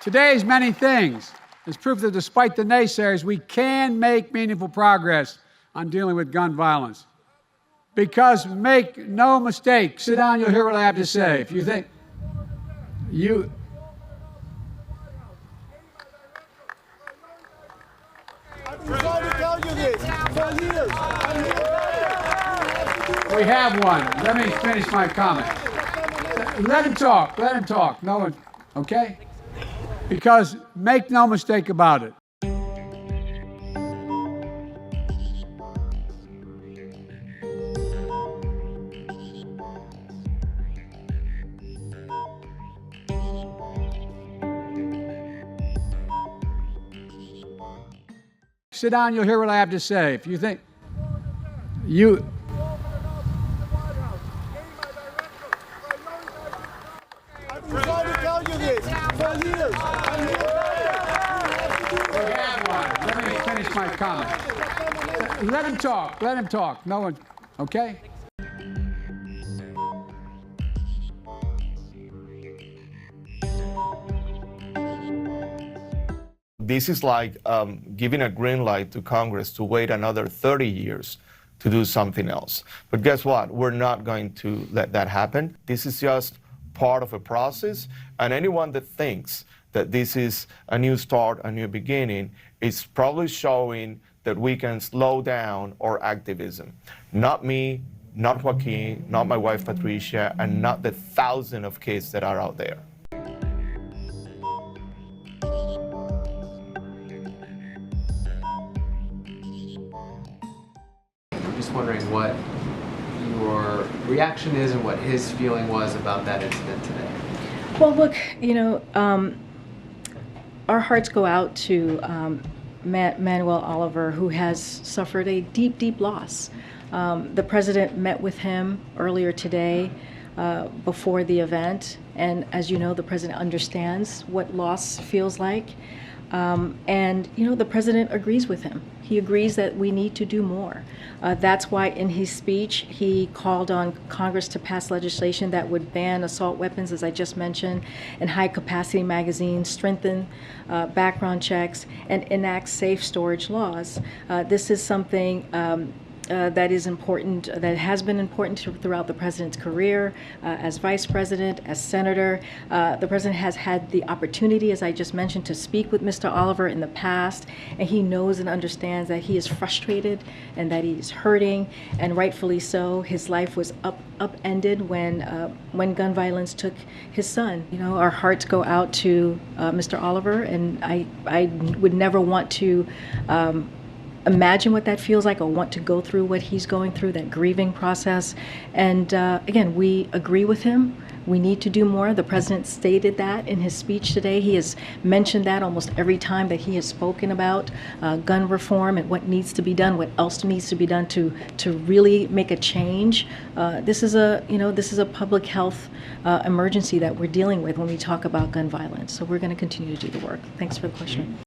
Today's many things is proof that despite the naysayers, we can make meaningful progress on dealing with gun violence. Because make no mistake, sit down, you'll hear what I have to say. If you think you... I've been trying to tell you this for years. We have one. Let me finish my comment. Let him talk. Let him talk. No one, okay? Because make no mistake about it. Sit down, you'll hear what I have to say. If you think you... I've been trying to tell you this for years. We have one. Let me finish my comment. Let him talk. Let him talk. No one, okay? This is like giving a green light to Congress to wait another 30 years to do something else. But guess what? We're not going to let that happen. This is just part of a process, and anyone that thinks that this is a new start, a new beginning, is probably showing that we can slow down our activism. Not me, not Joaquin, not my wife Patricia, and not the thousands of kids that are out there. Just wondering what your reaction is and what his feeling was about that incident today. Well, look, our hearts go out to Manuel Oliver, who has suffered a deep, deep loss. The president met with him earlier today before the event, and as you know, the president understands what loss feels like. And the president agrees with him. He agrees that we need to do more. That's why in his speech he called on Congress to pass legislation that would ban assault weapons, as I just mentioned, and high-capacity magazines, strengthen background checks, and enact safe storage laws. This is something that is important, that has been important throughout the president's career as vice president, as senator. The president has had the opportunity, as I just mentioned, to speak with Mr. Oliver in the past, and he knows and understands that he is frustrated and that he is hurting, and rightfully so. His life was upended when gun violence took his son. Our hearts go out to Mr. Oliver, and I would never want to imagine what that feels like or want to go through what he's going through, that grieving process. And again, we agree with him. We need to do more. The president stated that in his speech today. He has mentioned that almost every time that he has spoken about gun reform and what needs to be done, what else needs to be done to really make a change. This is a public health emergency that we're dealing with when we talk about gun violence. So we're going to continue to do the work. Thanks for the question.